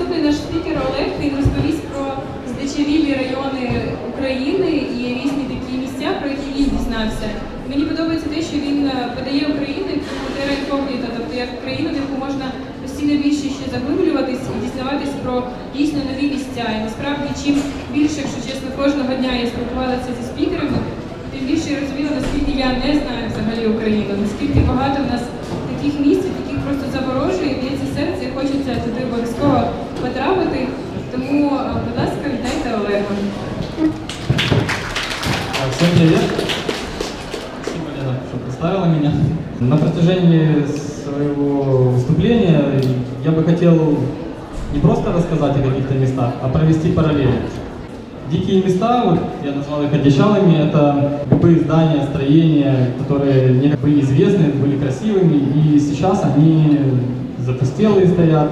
Наступний наш спікер Олег, він розповість про здичавілі райони України і різні такі місця, про які він дізнався. Мені подобається те, що він подає Україну як терра інкогніта, тобто як країну, в яку можна постійно більше ще заглиблюватись і дізнаватись про дійсно нові місця. І насправді, чим більше, якщо чесно, кожного дня я спілкувалася зі спікерами, тим більше я розуміла, наскільки я не знаю взагалі Україну, наскільки багато в нас таких місць, яких просто заворожує, б'ється серце і хочеться туди обов'язково потрапити. Тому, будь ласка, вітайте Олега. Всем привет! Спасибо, Лена, что представила меня. На протяжении своего выступления я бы хотел не просто рассказать о каких-то местах, а провести параллели. Дикие места, вот я назвал их одичалами, это любые здания, строения, которые не были известны, были красивыми, и сейчас они запустелые стоят,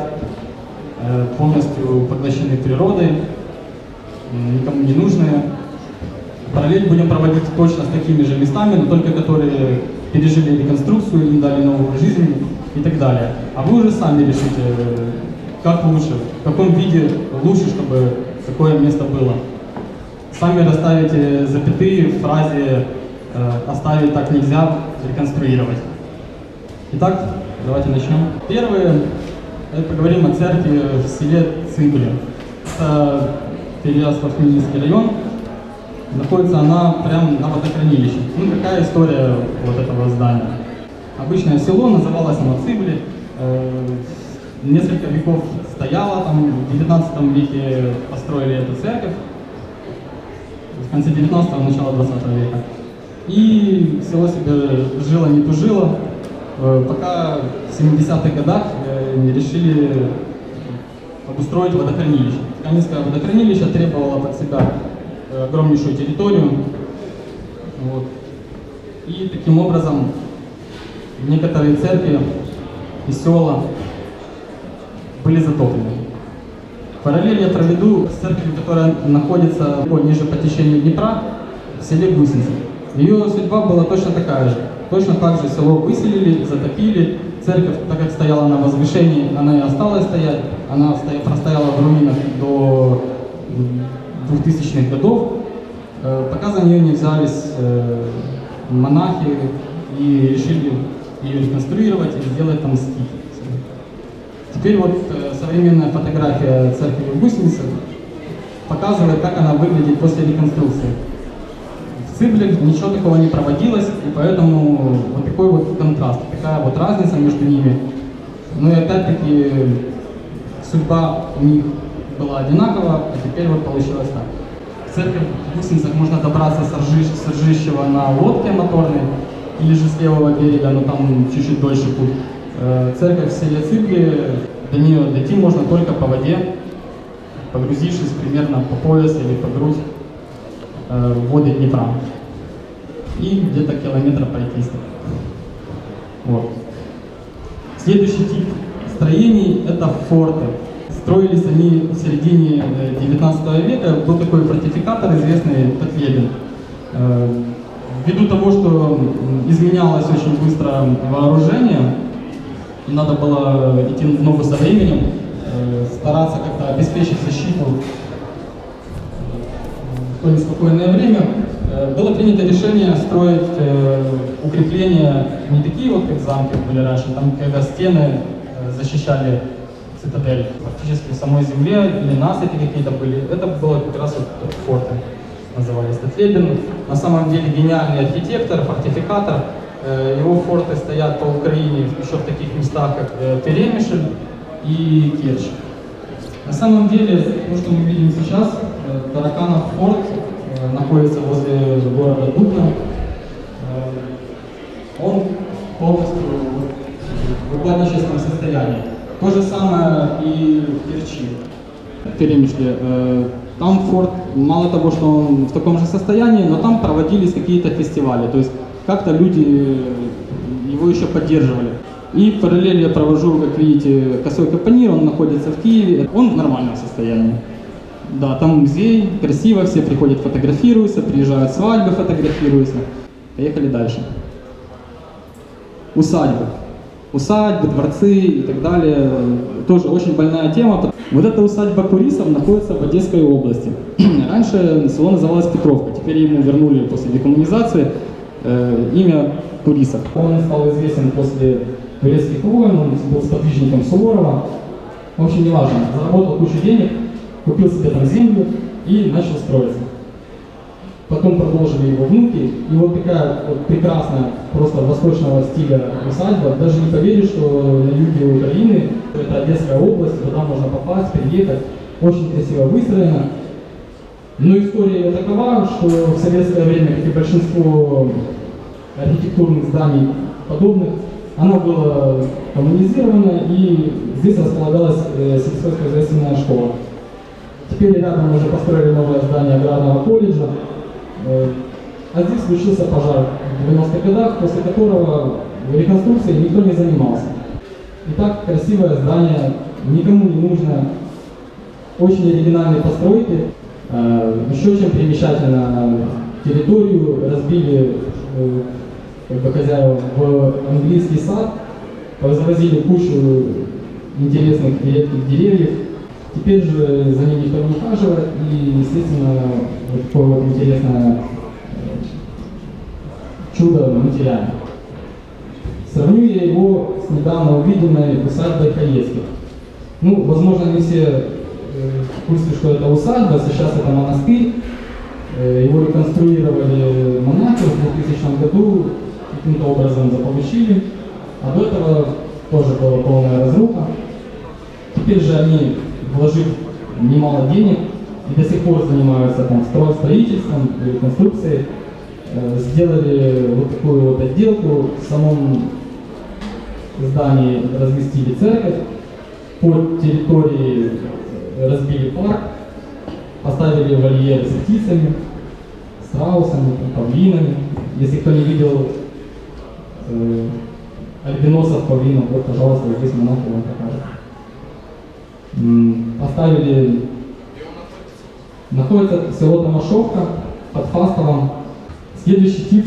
полностью поглощены природой, никому не нужные. Параллель будем проводить точно с такими же местами, но только которые пережили реконструкцию, им дали новую жизнь и так далее. А вы уже сами решите, как лучше, в каком виде лучше, чтобы такое место было. Сами расставите запятые в фразе «оставить так нельзя, реконструировать». Итак, давайте начнем. Первое, поговорим о церкви в селе Цимбли. Это Переяслав-Хмельницкий район. Находится она прямо на водохранилище. Ну, какая история вот этого здания? Обычное село, называлось оно Цибли. Несколько веков стояло там, в 19 веке построили эту церковь. В конце 19-го, начало 20 века. И село себе жило, не тужило, пока в 70-х годах не решили обустроить водохранилище. Каменское водохранилище требовало под себя огромнейшую территорию. Вот. И таким образом некоторые церкви и села были затоплены. Параллель я проведу с церковью, которая находится ниже по течению Днепра, в селе Гусеницы. Ее судьба была точно такая же. Точно так же село выселили, затопили. Церковь, так как стояла на возвышении, она и осталась стоять. Она простояла в руинах до 2000-х годов. Пока за нее не взялись монахи и решили ее реконструировать и сделать там скит. Теперь вот современная фотография церкви в Гусенице показывает, как она выглядит после реконструкции. В Цибле ничего такого не проводилось, и поэтому вот такой вот контраст, такая вот разница между ними. Ну и опять-таки судьба у них была одинакова, а теперь вот получилось так. В церковь в Гусеницах можно добраться с Ржищева на лодке моторной, или же с левого берега, но там чуть-чуть дольше путь. Церковь в селе Цибли, до нее дойти можно только по воде, погрузившись примерно по пояс или по грудь в воды Днепра. И где-то километра пройти. Вот. Следующий тип строений – это форты. Строились они в середине 19 века. Был такой фортификатор, известный Татлебин. Ввиду того, что изменялось очень быстро вооружение, и надо было идти в ногу со временем, стараться как-то обеспечить защиту в то неспокойное время, было принято решение строить укрепления не такие вот, как замки были раньше, там, когда стены защищали цитадель, фактически в самой земле, или насыпи какие-то были. Это было как раз вот форты, назывались Татлебин. На самом деле гениальный архитектор, фортификатор. Его форты стоят по Украине еще в таких местах, как Перемишль и Керчь. На самом деле, то, что мы видим сейчас, Тараканов форт находится возле города Дубна. Он полностью в упадническом состоянии. То же самое и в Керчи, в Перемишле. Там форт, мало того, что он в таком же состоянии, но там проводились какие-то фестивали. То есть как-то люди его еще поддерживали. И параллель я провожу, как видите, косой капонир, он находится в Киеве, он в нормальном состоянии. Да, там музей, красиво, все приходят, фотографируются, приезжают свадьбы, фотографируются. Поехали дальше. Усадьбы. усадьбы, дворцы и так далее. Тоже очень больная тема. Вот эта усадьба Курисов находится в Одесской области. Раньше село называлось Петровка, теперь ему вернули после декоммунизации имя Курисов. Он стал известен после турецких войн, он был сподвижником Суворова. В общем, неважно, заработал кучу денег, купил себе там землю и начал строиться. Потом продолжили его внуки, и вот такая вот прекрасная, просто восточного стиля усадьба. Даже не поверишь, что на юге Украины, это Одесская область, туда можно попасть, приехать. Очень красиво выстроено. Но история ее такова, что в советское время, как и большинство архитектурных зданий подобных, оно было коммунизировано, и здесь располагалась сельскохозяйственная школа. Теперь рядом уже построили новое здание аграрного колледжа. А здесь случился пожар в 90-х годах, после которого реконструкцией никто не занимался. Итак, красивое здание, никому не нужно, очень оригинальные постройки. Еще чем примечательно, территорию разбили хозяева в английский сад, завозили кучу интересных и редких деревьев. Теперь же за ним никто не ухаживает, и, естественно, вот такое вот интересное чудо материально. Сравню я его с недавно увиденной усадьбой Хаецких. Ну, возможно, не все в курсе, что это усадьба, сейчас это монастырь. Его реконструировали монахи в 2000 году, каким-то образом заполучили, а до этого тоже была полная разруха. Теперь же они, вложив немало денег, и до сих пор занимаются там строительством, реконструкцией, сделали вот такую вот отделку. В самом здании разместили церковь, по территории разбили парк, поставили вольеры с птицами, страусами, павлинами. Если кто не видел альбиносов, павлинов, вот, пожалуйста, вот здесь монахи вам покажут. Поставили, находится село Томашовка под Фастовом. Следующий тип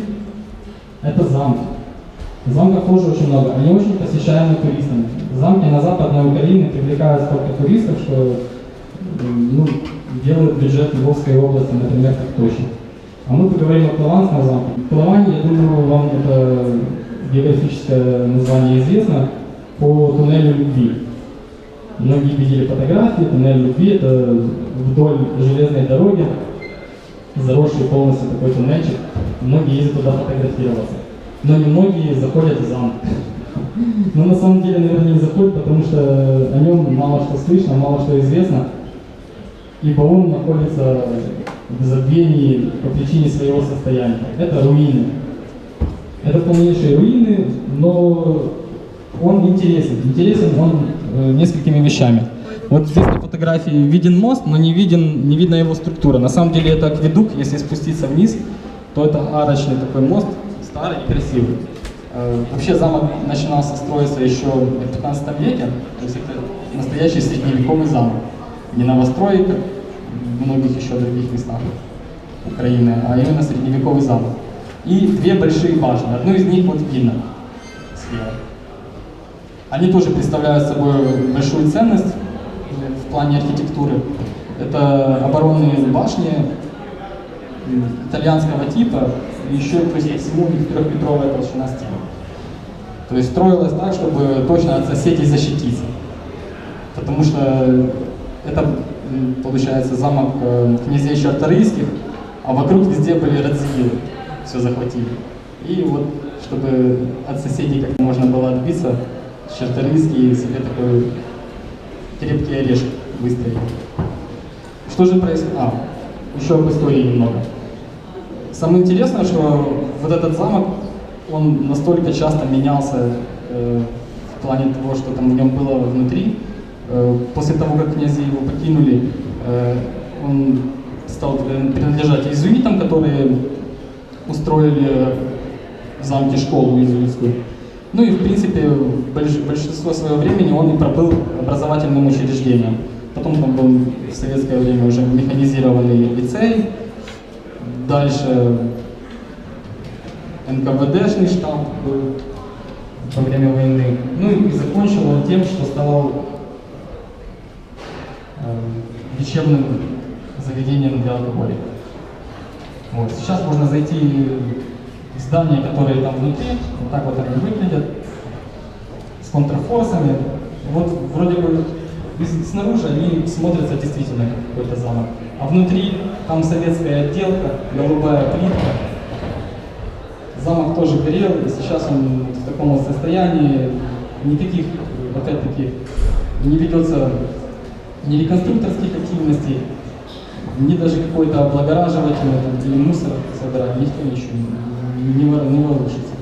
– это замки. Замков тоже очень много, они очень посещаемы туристами. Замки на Западной Украине привлекают столько туристов, что делают бюджет Львовской области, например, как точно. А мы поговорим о Клованском замке. Кловань, я думаю, вам это географическое название известно, по туннелю любви. Многие видели фотографии, туннель любви, это вдоль железной дороги, заросший полностью такой туннельчик. Многие ездят туда фотографироваться. Но немногие заходят в замок. Но на самом деле, наверное, не заходят, потому что о нем мало что слышно, мало что известно. Ибо он находится в забвении по причине своего состояния. Это руины. Это полнейшие руины, но он интересен. Интересен он несколькими вещами. Вот здесь на фотографии виден мост, но не видна его структура. На самом деле это акведук, если спуститься вниз, то это арочный такой мост, старый и красивый. Вообще замок начинался строиться еще в 15 веке, то есть это настоящий средневековый замок. Не новострой, как в многих еще других местах Украины, а именно средневековый замок. И две большие башни, одну из них вот видно слева. Они тоже представляют собой большую ценность в плане архитектуры. Это оборонные башни итальянского типа, и еще плюс ко всему у них 3-метровая толщина стен. То есть строилось так, чтобы точно от соседей защититься. Потому что это, получается, замок князей Чарторийских, а вокруг везде были Радзивиллы, все захватили. И вот, чтобы от соседей как можно было отбиться, Чарторийские себе такой крепкий орешек выстроили. Что же происходит? Еще об истории немного. Самое интересное, что вот этот замок, он настолько часто менялся в плане того, что там в нем было внутри. После того, как князи его покинули, он стал принадлежать иезуитам, которые устроили в замке школу иезуитскую. Ну и в принципе большинство своего времени он и пробыл образовательным учреждением. Потом там был в советское время уже механизированный лицей, дальше НКВДшный штаб был, во время войны. Ну и закончил он тем, что стал лечебным заведением для алкоголиков. Вот. Сейчас можно зайти в здания, которые там внутри, вот так вот они выглядят, с контрфорсами. Вот вроде бы снаружи они смотрятся действительно как какой-то замок. А внутри там советская отделка, голубая плитка. Замок тоже горел, и сейчас он в таком вот состоянии. Никаких, опять-таки, не ведется ни реконструкторских активностей, ни даже какой-то облагораживательный или мусор собирать, никто ничего не ворушится.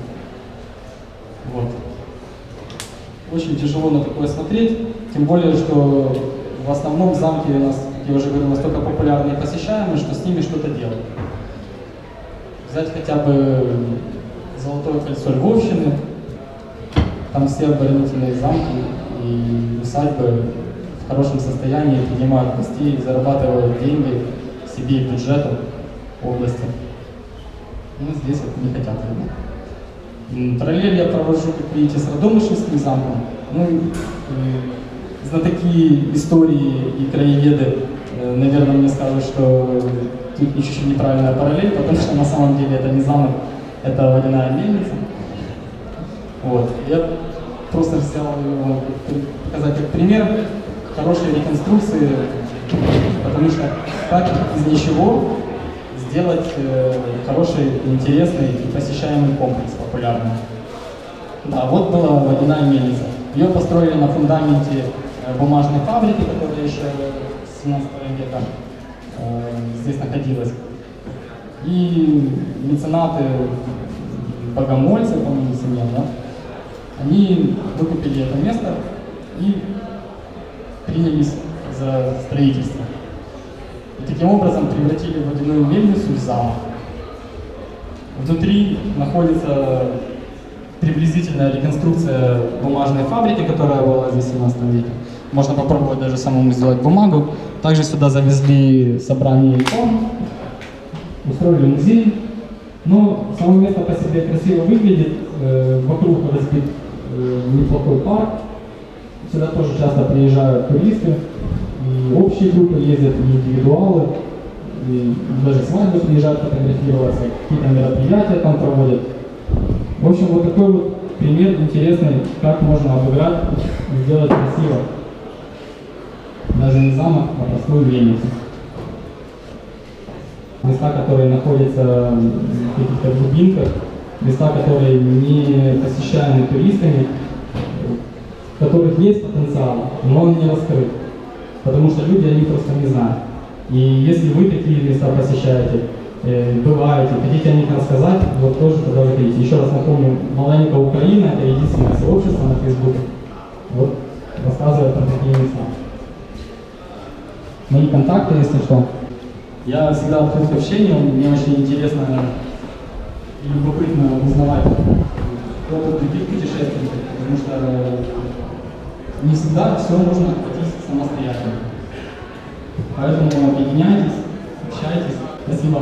Вот. Очень тяжело на такое смотреть, тем более, что в основном замки у нас, я уже говорил, настолько популярны и посещаемые, что с ними что-то делать. Взять хотя бы Золотое кольцо Львовщины, там все оборонительные замки и усадьбы в хорошем состоянии, принимают гостей, зарабатывают деньги себе и бюджету области. Ну, здесь вот не хотят этого. Параллель я провожу, как видите, с Радомышльским замком. Ну, знатоки истории и краеведы, наверное, мне скажут, что тут чуть-чуть неправильная параллель, потому что на самом деле это не замок, это водяная мельница. Вот. Я просто взял его показать как пример хорошей реконструкции, потому что как из ничего сделать хороший, интересный и посещаемый комплекс популярный. Да, вот была водяная мельница. Ее построили на фундаменте бумажной фабрики, которая еще с 17 века здесь находилась. И меценаты, богомольцы, по-моему, семья, да, они выкупили это место и принялись за строительство. И таким образом превратили водяную мельницу в замок. Внутри находится приблизительная реконструкция бумажной фабрики, которая была здесь в 17 веке. Можно попробовать даже самому сделать бумагу. Также сюда завезли собрание икон, устроили музей. Но само место по себе красиво выглядит. Вокруг разбит неплохой парк. Сюда тоже часто приезжают туристы. И общие группы ездят, и индивидуалы. И даже свадьбы приезжают фотографироваться, какие-то мероприятия там проводят. В общем, вот такой вот пример интересный, как можно обыграть и сделать красиво. Даже не замок, а простую мельницу. Места, которые находятся в каких-то глубинках, места, которые не посещаемы туристами, в которых есть потенциал, но он не раскрыт. Потому что люди о них просто не знают. И если вы такие места посещаете, бываете, хотите о них рассказать, вот тоже туда заходите. Еще раз напомню, Маленька Украина — это единственное сообщество на Фейсбуке. Вот рассказывает про такие места. Мои контакты, если что. Я всегда открыт к общению, мне очень интересно и любопытно узнавать опыт других путешественников, потому что не всегда все можно охватить самостоятельно. Поэтому объединяйтесь, общайтесь. Спасибо.